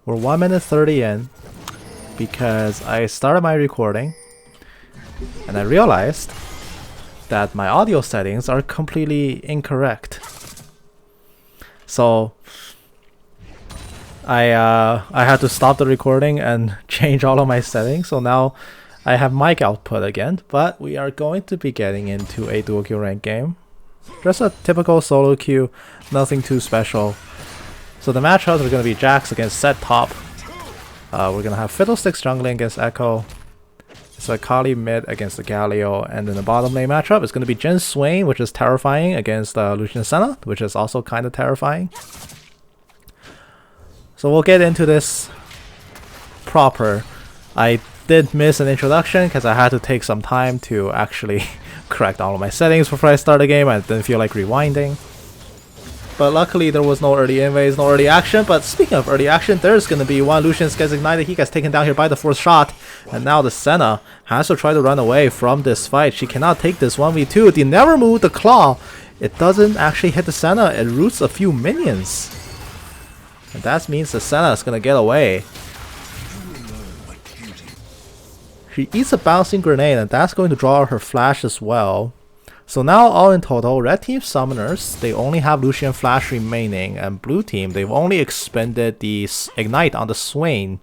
We're 1 minute 30 in because I started my recording and I realized that my audio settings are completely incorrect. So I had to stop the recording and change all of my settings. So now I have mic output again, but we are going to be getting into a dual queue rank game. Just a typical solo queue, nothing too special. So the matchups are going to be Jax against Sett top. We're going to have Fiddlesticks jungling against Ekko. It's Akali mid against the Galio, and then the bottom lane matchup is going to be Jhin Swain, which is terrifying, against Lucian Senna, which is also kind of terrifying. So we'll get into this proper. I did miss an introduction because I had to take some time to actually correct all of my settings before I start the game. I didn't feel like rewinding. But luckily there was no early invades, no early action. But speaking of early action, there's going to be one. Lucian gets ignited, he gets taken down here by the fourth shot. And now the Senna has to try to run away from this fight. She cannot take this 1v2. They never move the claw. It doesn't actually hit the Senna, it roots a few minions. And that means the Senna is going to get away. She eats a bouncing grenade and that's going to draw her flash as well. So now all in total, red team summoners, they only have Lucian flash remaining, and blue team, they've only expended the ignite on the Swain.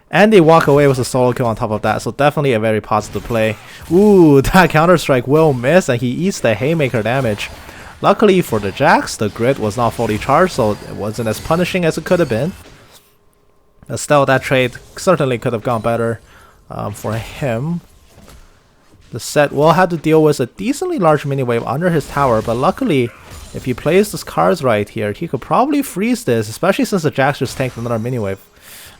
And they walk away with a solo kill on top of that, so definitely a very positive play. Ooh, that counter strike will miss and he eats the haymaker damage. Luckily for the Jax, the grid was not fully charged, so it wasn't as punishing as it could have been. But still, that trade certainly could have gone better for him. The Sett will have to deal with a decently large mini wave under his tower, but luckily, if he plays his cards right here, he could probably freeze this, especially since the Jax just tanked another mini wave.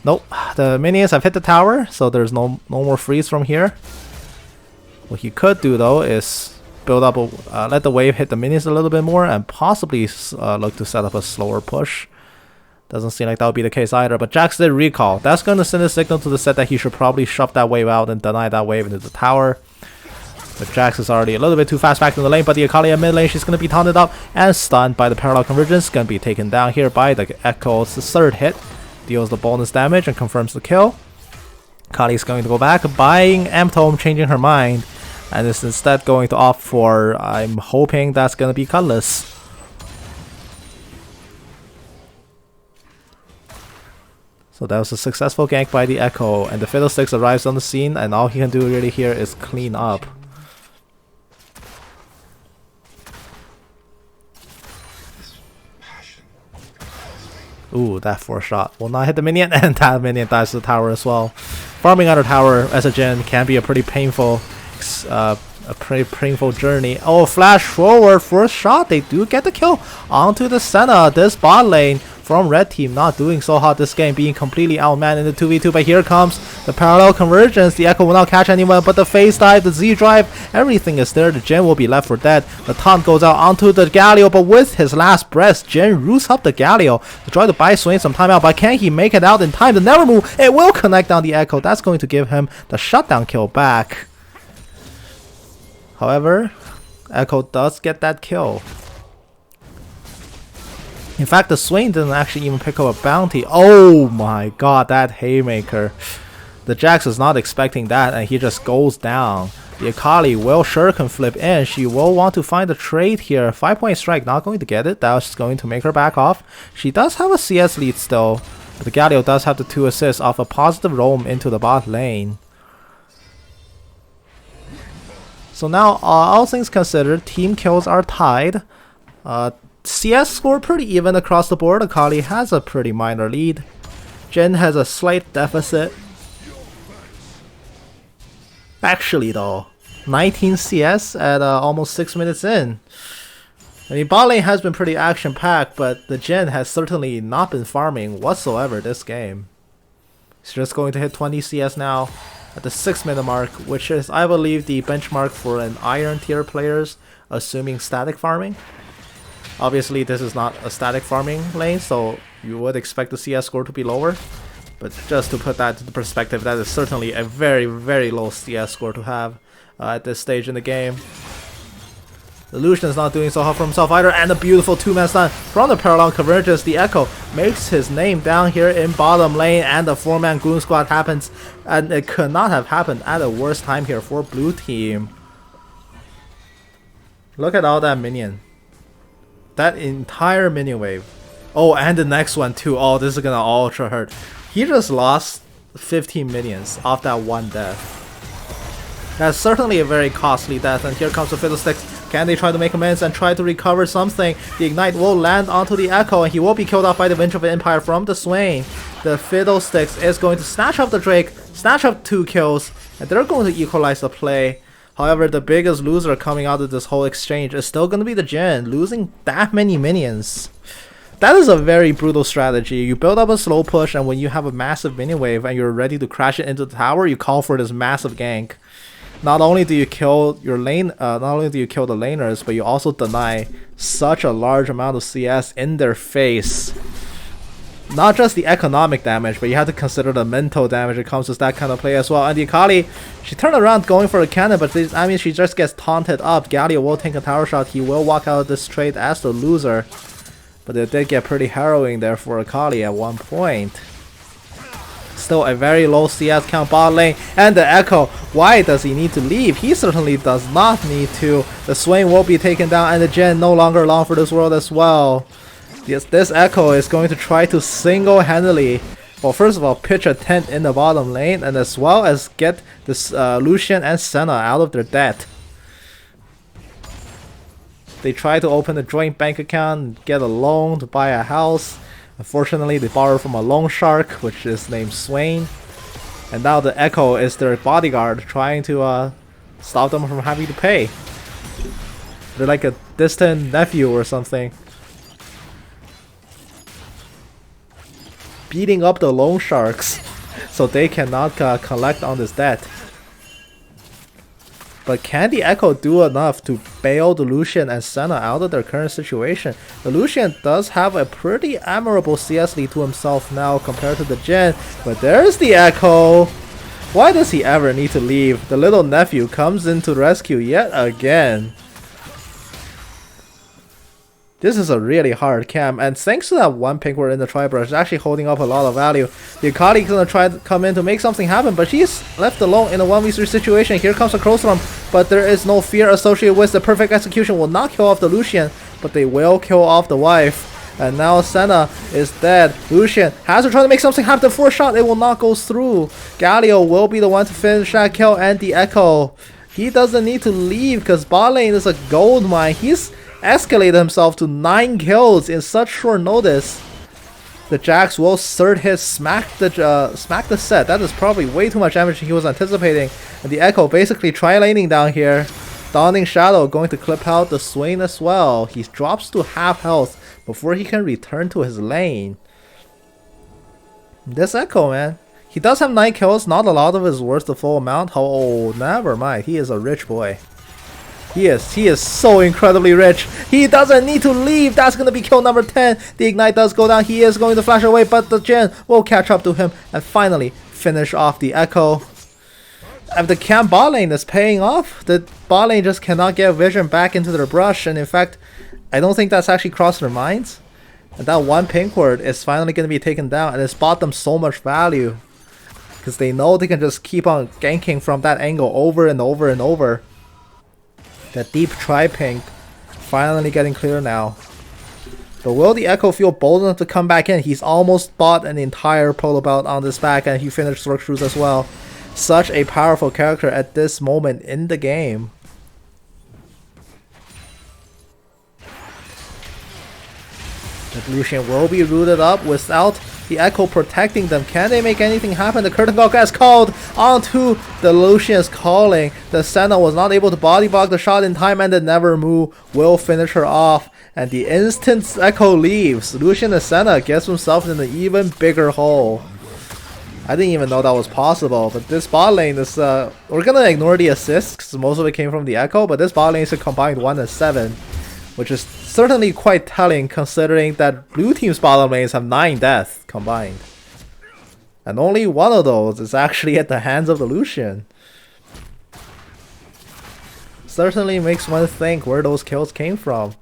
Nope, the minions have hit the tower, so there's no more freeze from here. What he could do though is build up let the wave hit the minions a little bit more and possibly look to set up a slower push. Doesn't seem like that would be the case either, but Jax did recall. That's going to send a signal to the Sett that he should probably shove that wave out and deny that wave into the tower. But Jax is already a little bit too fast back in the lane, but the Akali at mid lane, she's going to be taunted up and stunned by the parallel convergence. Going to be taken down here by the Ekko. It's the third hit. Deals the bonus damage and confirms the kill. Akali is going to go back, buying Amptome, changing her mind. And is instead going to opt for, I'm hoping that's going to be Cutlass. So that was a successful gank by the Ekko, and the Fiddlesticks arrives on the scene, and all he can do really here is clean up. Ooh, that 4-shot will not hit the minion, and that minion dies to the tower as well. Farming under tower as a Jhin can be a pretty painful journey. Oh, flash forward, first shot, they do get the kill onto the Senna. This bot lane from red team not doing so hot this game, being completely outmanned in the 2v2, but here comes the parallel convergence. The Ekko will not catch anyone, but the phase dive, the Z drive, everything is there. The Jhin will be left for dead. The taunt goes out onto the Galio, but with his last breath, Jhin roots up the Galio to try to buy Swain some time out, but can he make it out in time? The never move, it will connect on the Ekko. That's going to give him the shutdown kill back. However, Ekko does get that kill. In fact, the Swain didn't actually even pick up a bounty. Oh my god, that haymaker. The Jax is not expecting that and he just goes down. The Akali will shuriken flip in. She will want to find a trade here. 5-point strike, not going to get it. That's going to make her back off. She does have a CS lead still, but the Galio does have the 2 assists off a positive roam into the bot lane. So now, all things considered, team kills are tied. CS score pretty even across the board. Akali has a pretty minor lead. Jhin has a slight deficit. Actually though, 19 CS at almost 6 minutes in. I mean, bot lane has been pretty action packed, but the Jhin has certainly not been farming whatsoever this game. He's just going to hit 20 CS now at the 6-minute mark, which is, I believe, the benchmark for an iron tier players, assuming static farming. Obviously, this is not a static farming lane, so you would expect the CS score to be lower. But just to put that into perspective, that is certainly a very, very low CS score to have at this stage in the game. The Lucian is not doing so hot for himself either, and a beautiful 2-man stun from the Parallel Convergence. The Echo makes his name down here in bottom lane, and the 4-man Goon Squad happens, and it could not have happened at a worse time here for blue team. Look at all that minion. That entire minion wave. Oh, and the next one too. Oh, this is gonna ultra hurt. He just lost 15 minions off that one death. That's certainly a very costly death, and here comes the Fiddlesticks. Can they try to make amends and try to recover something? The Ignite will land onto the Echo, and he will be killed off by the Winter of Empire from the Swain. The Fiddlesticks is going to snatch up the Drake, snatch up 2 kills, and they're going to equalize the play. However, the biggest loser coming out of this whole exchange is still going to be the Jhin, losing that many minions. That is a very brutal strategy. You build up a slow push, and when you have a massive minion wave and you're ready to crash it into the tower, you call for this massive gank. Not only do you kill your lane, not only do you kill the laners, but you also deny such a large amount of CS in their face. Not just the economic damage, but you have to consider the mental damage that comes with that kind of play as well. And the Akali, she turned around going for a cannon, but this, I mean, she just gets taunted up. Galio will take a tower shot. He will walk out of this trade as the loser. But it did get pretty harrowing there for Akali at one point. Still a very low CS count bot lane, and the Echo, why does he need to leave? He certainly does not need to. The Swain will be taken down, and the Jhin no longer long for this world as well. Yes, this Echo is going to try to single-handedly, well, first of all, pitch a tent in the bottom lane, and as well as get this Lucian and Senna out of their debt. They try to open a joint bank account, get a loan to buy a house. Unfortunately, they borrow from a loan shark, which is named Swain. And now the Echo is their bodyguard, trying to stop them from having to pay. They're like a distant nephew or something. Beating up the loan sharks so they cannot collect on this debt. But can the Echo do enough to bail the Lucian and Senna out of their current situation? The Lucian does have a pretty admirable CS lead to himself now compared to the Jhin. But there's the Echo! Why does he ever need to leave? The little nephew comes in to rescue yet again. This is a really hard camp, and thanks to that one pink word in the Tribrush, it's actually holding up a lot of value. The Akali is gonna try to come in to make something happen, but she's left alone in a 1v3 situation. Here comes a Crow Storm, but there is no fear associated with the perfect execution. Will not kill off the Lucian, but they will kill off the wife. And now Senna is dead. Lucian has to try to make something happen. The 4th shot, it will not go through. Galio will be the one to finish that kill, and the Echo, he doesn't need to leave because bot lane is a gold mine. He's escalated himself to 9 kills in such short notice. The Jax will third hit smack the set. That is probably way too much damage he was anticipating. And the Echo basically tri-laning down here. Dawning Shadow going to clip out the Swain as well. He drops to half health before he can return to his lane. This Echo, man. He does have 9 kills. Not a lot of it is worth the full amount. Oh, never mind. He is a rich boy. He is so incredibly rich. He doesn't need to leave. That's going to be kill number 10. The Ignite does go down. He is going to flash away, but the Jhin will catch up to him and finally finish off the Echo. And the camp bot lane is paying off. The bot lane just cannot get vision back into their brush, and in fact, I don't think that's actually crossed their minds. And that one pink ward is finally going to be taken down, and it's bought them so much value. Because they know they can just keep on ganking from that angle over and over and over. That deep tri-pink finally getting clear now. But will the Echo feel bold enough to come back in? He's almost bought an entire polo belt on this back, and he finished Sorc Shoes as well. Such a powerful character at this moment in the game. The Lucian will be rooted up without the Echo protecting them. Can they make anything happen? The Curtain Call gets called onto the Lucian's calling. The Senna was not able to body block the shot in time, and the Never Move will finish her off. And the instant Echo leaves, Lucian and Senna gets himself in an even bigger hole. I didn't even know that was possible, but this bot lane is, we're gonna ignore the assists because most of it came from the Echo, but this bot lane is a combined 1 and 7. Which is certainly quite telling considering that blue team's bottom lanes have 9 deaths combined. And only one of those is actually at the hands of the Lucian. certainly makes one think where those kills came from.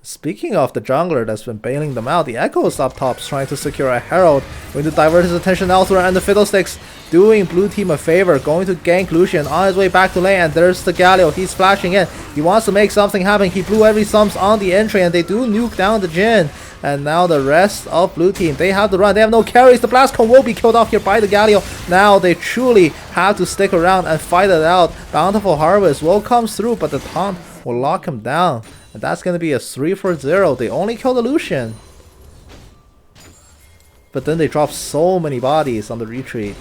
Speaking of the jungler that's been bailing them out, the Echo is up top trying to secure a Herald, going to divert his attention elsewhere, and the Fiddlesticks doing blue team a favor, going to gank Lucian on his way back to lane, and there's the Galio. He's flashing in. He wants to make something happen. He blew every sums on the entry, and they do nuke down the Jhin. And now the rest of blue team, they have to run. They have no carries. The Blast Cone will be killed off here by the Galio. Now they truly have to stick around and fight it out. Bountiful Harvest will come through, but the taunt will lock him down. And that's going to be a 3-for-0. They only kill the Lucian. But then they drop so many bodies on the retreat.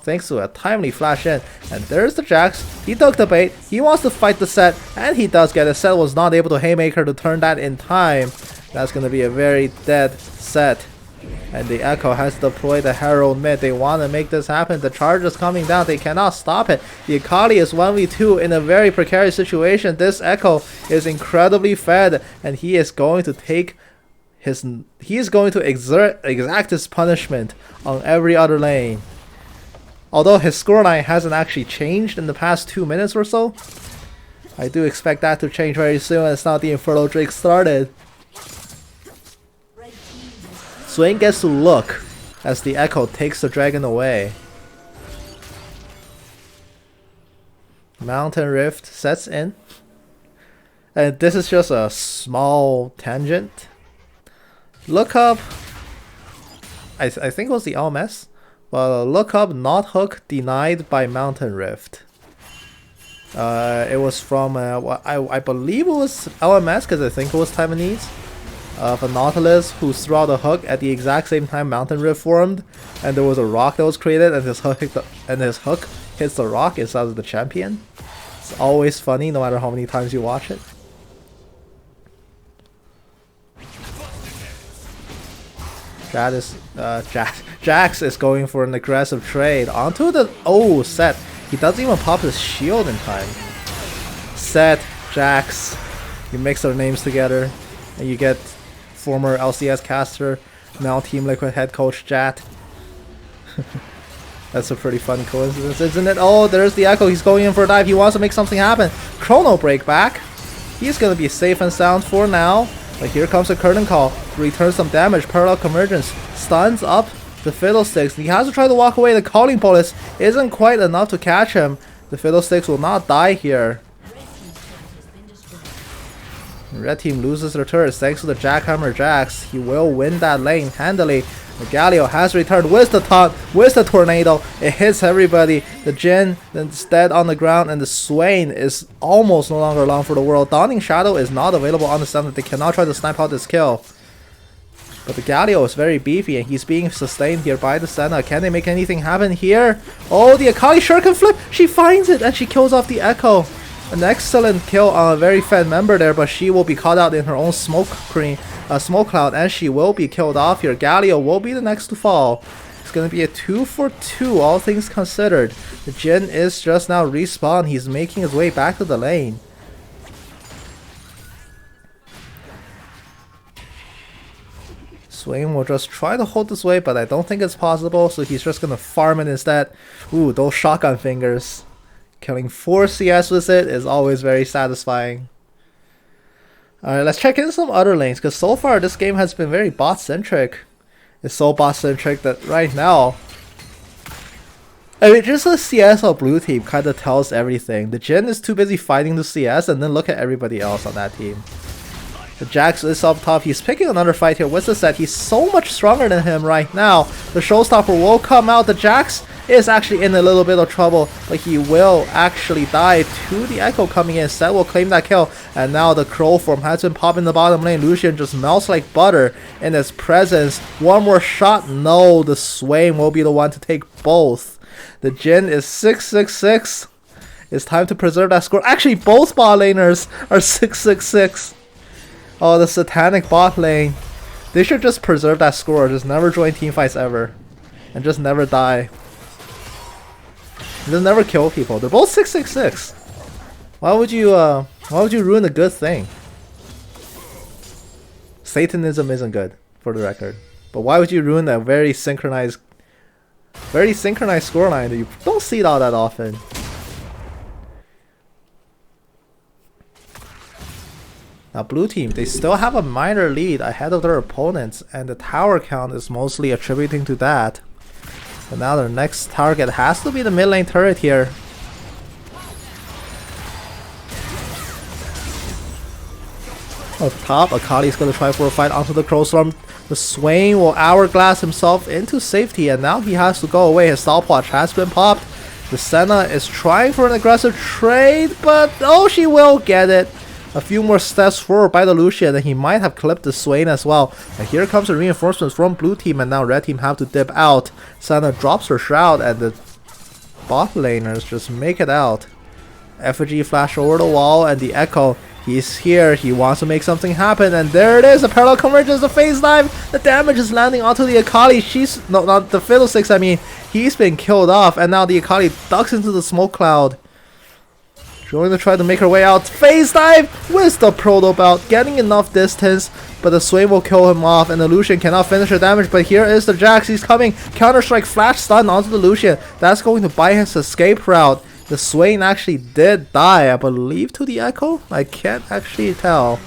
Thanks to a timely flash in. And there's the Jax. He took the bait. He wants to fight the Sett. And he does get it. Sett was not able to Haymaker to turn that in time. That's going to be a very dead Sett. And the Echo has deployed the Herald mid. They want to make this happen. The charge is coming down. They cannot stop it. The Akali is 1v2 in a very precarious situation. This Echo is incredibly fed. And he is going to take his... He is going to exact his punishment on every other lane. Although his scoreline hasn't actually changed in the past 2 minutes or so. I do expect that to change very soon as now the Inferno Drake started. Swain gets to look as the Echo takes the dragon away. Mountain Rift sets in. And this is just a small tangent. Look up. I think it was the LMS. Well, look up not hook denied by Mountain Rift. It was from I believe it was LMS because I think it was Taiwanese. Of a Nautilus who threw out a hook at the exact same time Mountain Rift formed, and there was a rock that was created, and his hook hits the rock instead of the champion. It's always funny, no matter how many times you watch it. Jax is going for an aggressive trade onto the Sett. He doesn't even pop his shield in time. Sett, Jax, you mix their names together, and you get former LCS caster, now Team Liquid head coach Jat. That's a pretty fun coincidence, isn't it? Oh, there's the Echo. He's going in for a dive. He wants to make something happen. Chrono Break back. He's going to be safe and sound for now. But here comes a Curtain Call. Returns some damage. Parallel Convergence. Stuns up the Fiddlesticks. He has to try to walk away. The Calling Bolus isn't quite enough to catch him. The Fiddlesticks will not die here. Red team loses their turrets thanks to the Jackhammer Jax. He will win that lane handily. The Galio has returned with the taunt, with the tornado. It hits everybody. The Jhin is dead on the ground, and the Swain is almost no longer alone for the world. Dawning Shadow is not available on the center. They cannot try to snipe out this kill. But the Galio is very beefy, and he's being sustained here by the Senna. Can they make anything happen here? Oh, the Akali sure can flip. She finds it, and she kills off the Echo. An excellent kill on a very fed member there, but she will be caught out in her own smoke cloud, and she will be killed off here. Galio will be the next to fall. It's going to be a 2-for-2, all things considered. The Jhin is just now respawned. He's making his way back to the lane. Swain will just try to hold this way, but I don't think it's possible, so he's just going to farm it instead. Ooh, those shotgun fingers. Killing 4 CS with it is always very satisfying. Alright, let's check in some other lanes, because so far this game has been very bot-centric. It's so bot-centric that right now, I mean, just the CS of blue team kind of tells everything. The Jhin is too busy fighting the CS, and then look at everybody else on that team. The Jax is up top. He's picking another fight here with the Sett. He's so much stronger than him right now. The Showstopper will come out. The Jax is actually in a little bit of trouble, but he will actually die to the Echo coming in. Sett will claim that kill, and now the Crow form has been popping the bottom lane. Lucian just melts like butter in his presence. One more shot. No, the Swain will be the one to take both. The Jhin is 666. It's time to preserve that score. Actually, both bot laners are 666. Oh, the satanic bot lane. They should just preserve that score. Just never join teamfights ever. And just never die. Just never kill people. They're both 666. Why would you ruin a good thing? Satanism isn't good, for the record. But why would you ruin that very synchronized scoreline that you don't see it all that often? Now blue team, they still have a minor lead ahead of their opponents, and the tower count is mostly attributing to that. But now their next target has to be the mid lane turret here. Up top, Akali's gonna try for a fight onto the Crowstorm. The Swain will hourglass himself into safety, and now he has to go away. His stopwatch has been popped. The Senna is trying for an aggressive trade, but oh, she will get it. A few more steps forward by the Lucian, and he might have clipped the Swain as well. And here comes the reinforcements from blue team, and now red team have to dip out. Senna drops her shroud, and the bot laners just make it out. Effigy flash over the wall, and the Echo, he's here. He wants to make something happen, and there it is. A parallel convergence, a phase dive. The damage is landing onto the Akali. She's no, not the Fiddlesticks. I mean, he's been killed off, and now the Akali ducks into the smoke cloud. Going to try to make her way out. Phase dive with the Proto Belt, getting enough distance, but the Swain will kill him off, and the Lucian cannot finish her damage. But here is the Jax. He's coming. Counter Strike flash stun onto the Lucian. That's going to buy his escape route. The Swain actually did die, I believe, to the Echo. I can't actually tell.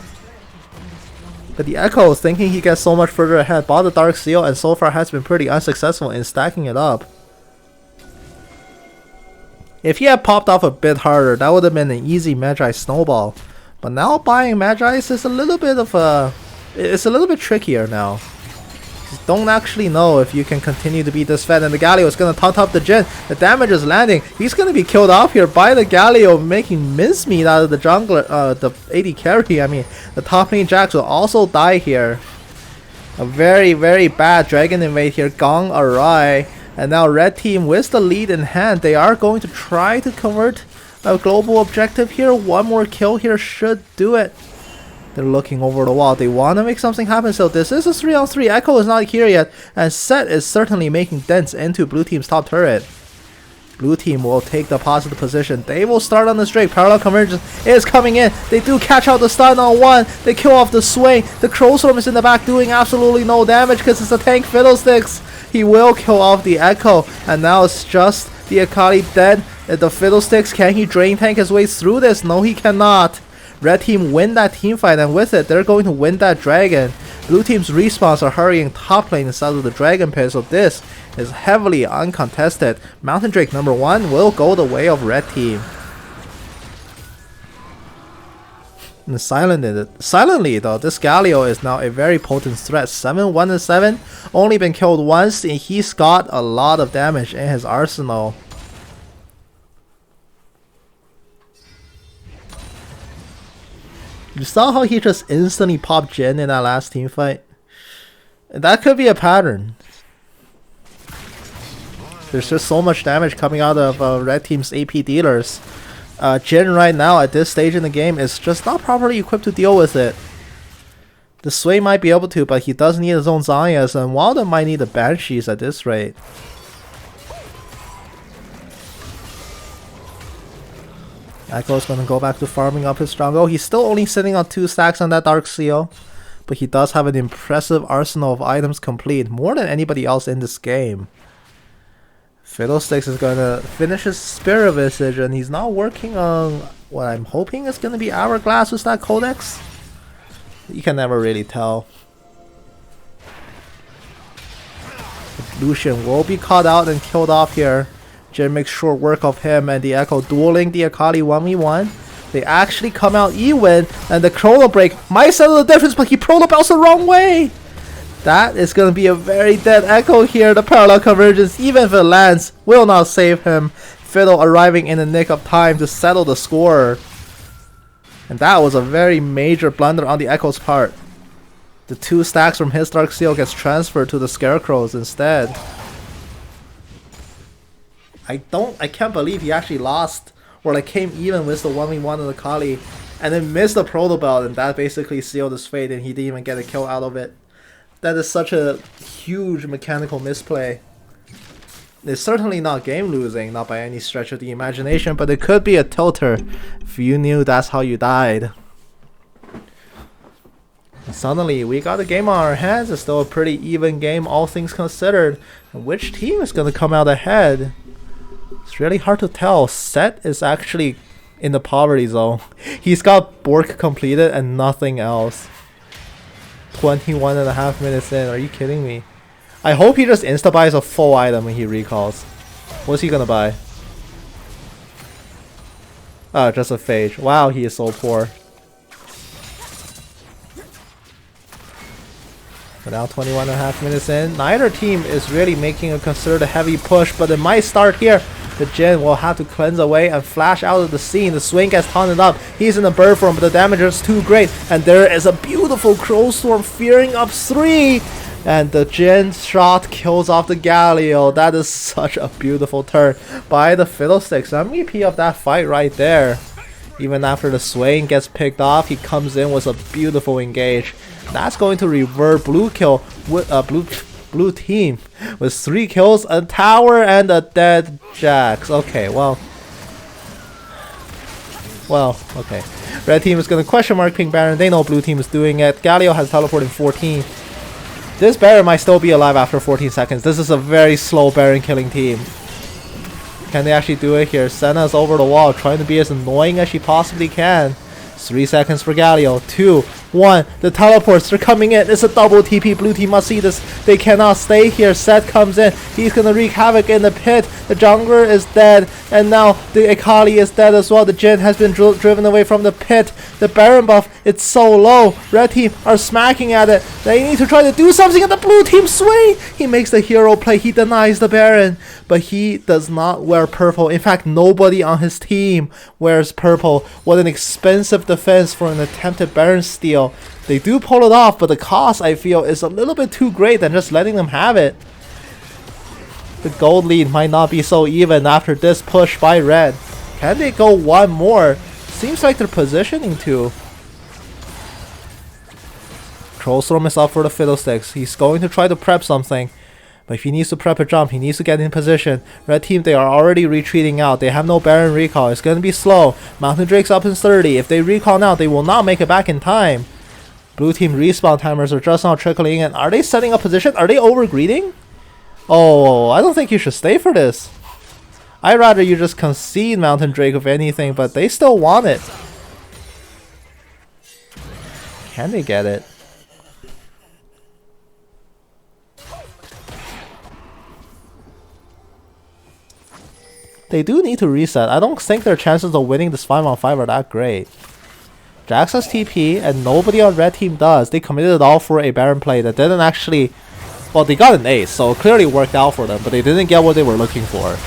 But the Echo, thinking he gets so much further ahead, bought the Dark Seal, and so far has been pretty unsuccessful in stacking it up. If he had popped off a bit harder, that would have been an easy Magi snowball. But now buying Magi's is a little bit of a... It's a little bit trickier now. You don't actually know if you can continue to be this fed, and the Galio is going to taunt up the Jhin. The damage is landing. He's going to be killed off here by the Galio, making mincemeat out of the jungler, the AD carry. I mean, the top lane Jax will also die here. A very, very bad Dragon Invade here, gone awry. And now red team with the lead in hand, they are going to try to convert a global objective here. One more kill here should do it. They're looking over the wall. They want to make something happen. So this is a 3-on-3. Echo is not here yet. And Set is certainly making dents into blue team's top turret. Blue team will take the positive position. They will start on the straight. Parallel convergence is coming in. They do catch out the stun on one. They kill off the Swain. The Crowstorm is in the back doing absolutely no damage because it's a tank Fiddlesticks. He will kill off the Echo. And now it's just the Akali dead. The Fiddlesticks, can he drain tank his way through this? No, he cannot. Red team win that team fight, and with it, they're going to win that dragon. Blue team's respawns are hurrying top lane inside of the dragon pit, so this is heavily uncontested. Mountain Drake number 1 will go the way of red team. And silently though, this Galio is now a very potent threat. 7-1-7, only been killed once, and he's got a lot of damage in his arsenal. You saw how he just instantly popped Jhin in that last team fight? That could be a pattern. There's just so much damage coming out of red team's AP dealers. Jhin right now at this stage in the game is just not properly equipped to deal with it. The Sway might be able to, but he does need his own Zanyas, and Wilder might need the Banshees at this rate. Echo's gonna go back to farming up his jungle. He's still only sitting on 2 stacks on that Dark Seal, but he does have an impressive arsenal of items complete, more than anybody else in this game. Fiddlesticks is gonna finish his Spirit Visage, and he's not working on what I'm hoping is gonna be Hourglass with that Codex. You can never really tell. Lucian will be caught out and killed off here. Jhin makes short work of him, and the Echo dueling the Akali 1v1. They actually come out even, and the Chrono Break might settle the difference, but he Proto Belts the wrong way! That is going to be a very dead Echo here. The Parallel Convergence, even if it lands, will not save him. Fiddle arriving in the nick of time to settle the score. And that was a very major blunder on the Echo's part. The 2 stacks from his Dark Seal gets transferred to the Scarecrows instead. I can't believe he actually lost, or like came even with the 1v1 on the Kali, and then missed the Proto Belt, and that basically sealed his fate, and he didn't even get a kill out of it. That is such a huge mechanical misplay. It's certainly not game losing, not by any stretch of the imagination, but it could be a tilter if you knew that's how you died. And suddenly, we got a game on our hands. It's still a pretty even game, all things considered. And which team is going to come out ahead? It's really hard to tell. Set is actually in the poverty zone. He's got Bork completed and nothing else. 21.5 minutes in. Are you kidding me? I hope he just insta-buys a full item when he recalls. What's he gonna buy? Oh, just a phage. Wow, he is so poor. But now 21.5 minutes in. Neither team is really making a concerted heavy push, but it might start here. The Jhin will have to cleanse away and flash out of the scene. The swing gets taunted up. He's in the bird form, but the damage is too great. And there is a beautiful Crow Storm fearing up 3. And the Jhin shot kills off the Galio. That is such a beautiful turn by the Fiddlesticks. MVP of that fight right there. Even after the Swain gets picked off, he comes in with a beautiful engage. That's going to revert blue kill with blue team with 3 kills, a tower, and a dead Jax. Okay, well, okay. Red team is gonna question mark pink Baron. They know blue team is doing it. Galio has teleport in 14. This Baron might still be alive after 14 seconds. This is a very slow Baron killing team. Can they actually do it here? Senna's over the wall, trying to be as annoying as she possibly can. 3 seconds for Galio. 2, 1. The teleports are coming in. It's a double TP. Blue team must see this. They cannot stay here. Seth comes in. He's gonna wreak havoc in the pit. The jungler is dead. And now the Akali is dead as well. The Jhin has been driven away from the pit. The Baron buff, it's so low. Red team are smacking at it. They need to try to do something, and the blue team swing. He makes the hero play. He denies the Baron. But he does not wear purple. In fact, nobody on his team wears purple. What an expensive defense for an attempted Baron steal. They do pull it off, but the cost, I feel, is a little bit too great than just letting them have it. The gold lead might not be so even after this push by Red. Can they go one more? Seems like they're positioning to. Trollstorm is up for the Fiddlesticks. He's going to try to prep something. But if he needs to prep a jump, he needs to get in position. Red team, they are already retreating out. They have no Baron recall. It's going to be slow. Mountain Drake's up in 30. If they recall now, they will not make it back in time. Blue team respawn timers are just now trickling in. Are they setting up position? Are they overgreeding? Oh, I don't think you should stay for this. I'd rather you just concede Mountain Drake if anything, but they still want it. Can they get it? They do need to reset. I don't think their chances of winning this 5-on-5 are that great. Jax has TP and nobody on red team does. They committed it all for a Baron play that didn't actually... Well, they got an ace, so it clearly worked out for them, but they didn't get what they were looking for.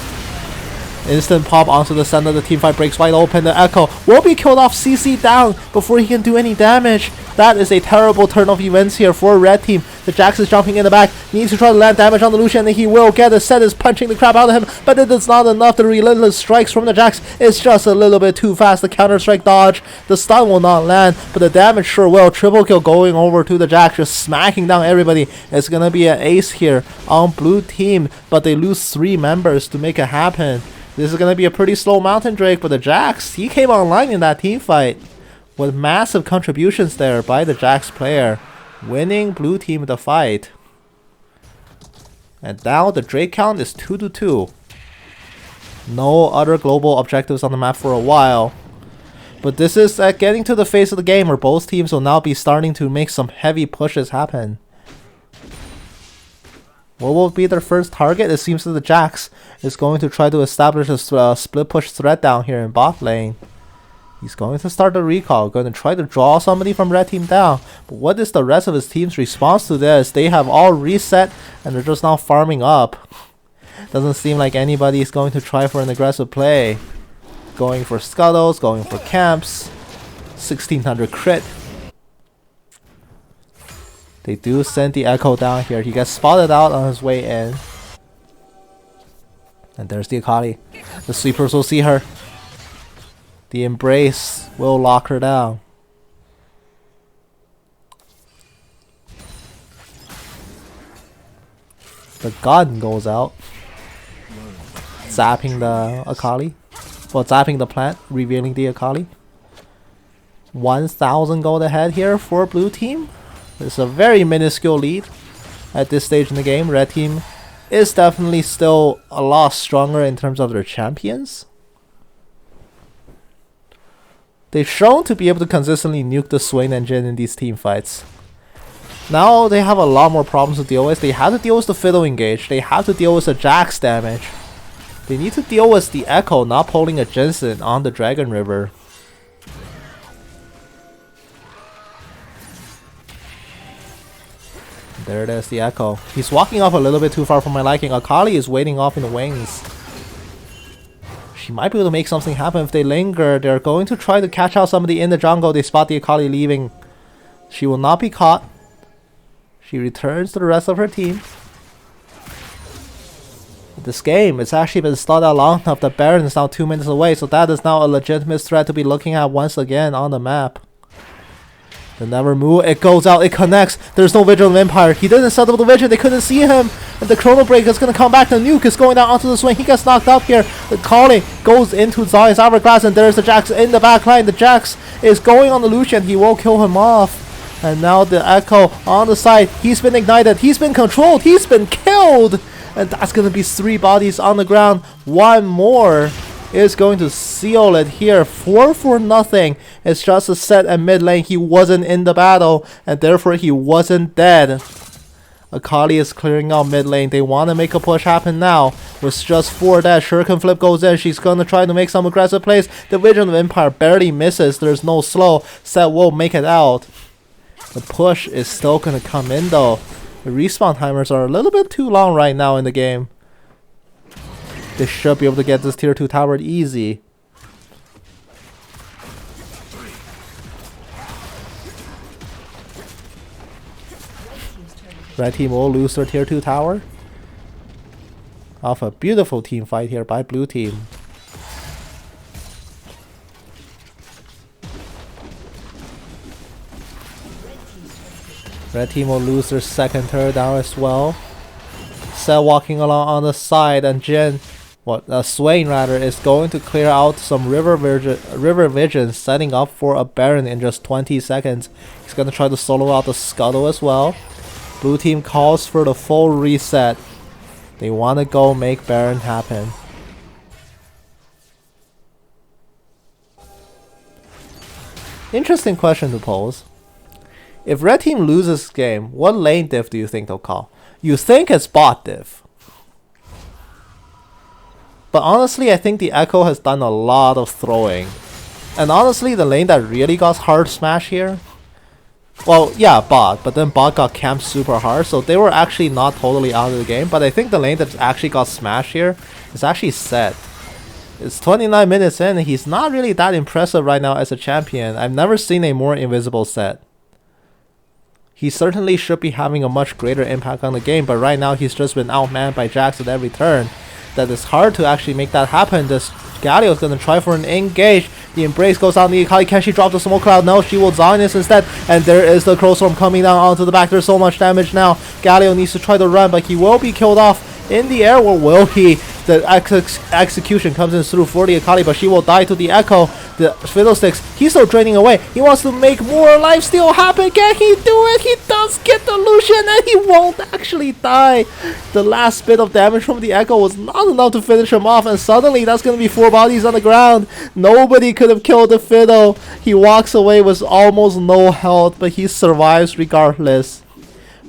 Instant pop onto the center. The team fight breaks wide open. The Echo will be killed off. CC down before he can do any damage. That is a terrible turn of events here for red team. The Jax is jumping in the back. Needs to try to land damage on the Lucian, and he will get it. Set is punching the crap out of him, but it is not enough. The relentless strikes from the Jax is just a little bit too fast. The counter strike dodge. The stun will not land, but the damage sure will. Triple kill going over to the Jax, just smacking down everybody. It's gonna be an ace here on blue team, but they lose 3 members to make it happen. This is going to be a pretty slow Mountain Drake, but the Jax, he came online in that team fight with massive contributions there by the Jax player, winning blue team the fight. And now the Drake count is 2-2. No other global objectives on the map for a while. But this is getting to the phase of the game where both teams will now be starting to make some heavy pushes happen. What will be their first target? It seems that the Jax is going to try to establish a split push threat down here in bot lane. He's going to start the recall, going to try to draw somebody from red team down. But what is the rest of his team's response to this? They have all reset and they're just now farming up. Doesn't seem like anybody is going to try for an aggressive play. Going for scuttles, going for camps. 1600 crit. They do send the Echo down here. He gets spotted out on his way in. And there's the Akali. The sweepers will see her. The embrace will lock her down. The gun goes out. Zapping the Akali. Well, zapping the plant, revealing the Akali. 1,000 gold ahead here for blue team. It's a very minuscule lead at this stage in the game. Red team is definitely still a lot stronger in terms of their champions. They've shown to be able to consistently nuke the Swain engine in these team fights. Now they have a lot more problems to deal with. They have to deal with the Fiddle engage. They have to deal with the Jax damage. They need to deal with the Echo not pulling a Jensen on the Dragon River. There it is, the Echo. He's walking off a little bit too far for my liking. Akali is waiting off in the wings. She might be able to make something happen if they linger. They're going to try to catch out somebody in the jungle. They spot the Akali leaving. She will not be caught. She returns to the rest of her team. This game, it's actually been stalled out long enough that Baron is now 2 minutes away, so that is now a legitimate threat to be looking at once again on the map. They never move, it goes out, it connects, there's no Vigil of Empire, he didn't set up the vision, they couldn't see him, and the Chrono Break is gonna come back, the nuke is going down onto the swing, he gets knocked up here, the calling goes into Zion's Hourglass, and there's the Jax in the back line, the Jax is going on the Lucian, he will kill him off, and now the Echo on the side, he's been ignited, he's been controlled, he's been killed, and that's gonna be 3 bodies on the ground, 1 more is going to seal it here. 4 for nothing. It's just a set at mid lane. He wasn't in the battle, and therefore he wasn't dead. Akali is clearing out mid lane. They want to make a push happen now. With just 4 dead, Shuriken Flip goes in. She's going to try to make some aggressive plays. The Vision of Empire barely misses. There's no slow. Set will make it out. The push is still going to come in though. The respawn timers are a little bit too long right now in the game. They should be able to get this tier 2 tower easy. Red team will lose their tier 2 tower. Off a beautiful team fight here by blue team. Red team will lose their second turret down as well. Set walking along on the side, and Jin, Swain rather, is going to clear out some River Vision, setting up for a Baron in just 20 seconds. He's going to try to solo out the Scuttle as well. Blue team calls for the full reset. They want to go make Baron happen. Interesting question to pose. If red team loses this game, what lane diff do you think they'll call? You think it's bot diff. But honestly, I think the Echo has done a lot of throwing. And honestly, the lane that really got hard smash here, well, yeah, bot, but then bot got camped super hard, so they were actually not totally out of the game. But I think the lane that actually got smashed here is actually Set. It's 29 minutes in, and he's not really that impressive right now as a champion. I've never seen a more invisible Set. He certainly should be having a much greater impact on the game, but right now he's just been outmanned by Jax at every turn. That is hard to actually make that happen. This Galio is going to try for an engage. The Embrace goes on the Akali. Can she drop the Smoke Cloud? No, she will Zionist instead. And there is the Crow Storm coming down onto the back. There's so much damage now. Galio needs to try to run, but he will be killed off in the air. Or will he? The execution comes in through for the Akali, but she will die to the Echo. The Fiddlesticks, he's still draining away. He wants to make more lifesteal happen. Can he do it? He does get the Lucian, and he won't actually die. The last bit of damage from the Echo was not enough to finish him off, and suddenly that's going to be 4 bodies on the ground. Nobody could have killed the Fiddle. He walks away with almost no health, but he survives regardless.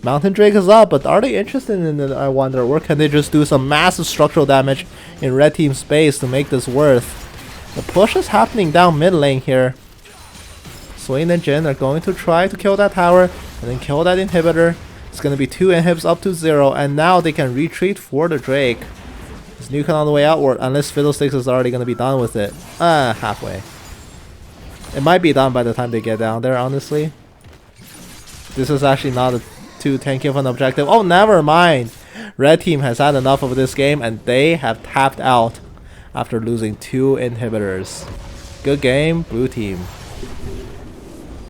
Mountain Drake is up, but are they interested in it, I wonder? Or can they just do some massive structural damage in red team space to make this worth? The push is happening down mid lane here. Swain and Jin are going to try to kill that tower and then kill that inhibitor. It's going to be 2 inhibs up to 0, and now they can retreat for the Drake. Is Nukan on the way outward? Unless Fiddlesticks is already going to be done with it. Halfway. It might be done by the time they get down there, honestly. This is actually not a too tanky of an objective. Oh, never mind. Red team has had enough of this game, and they have tapped out after losing 2 inhibitors. Good game, blue team.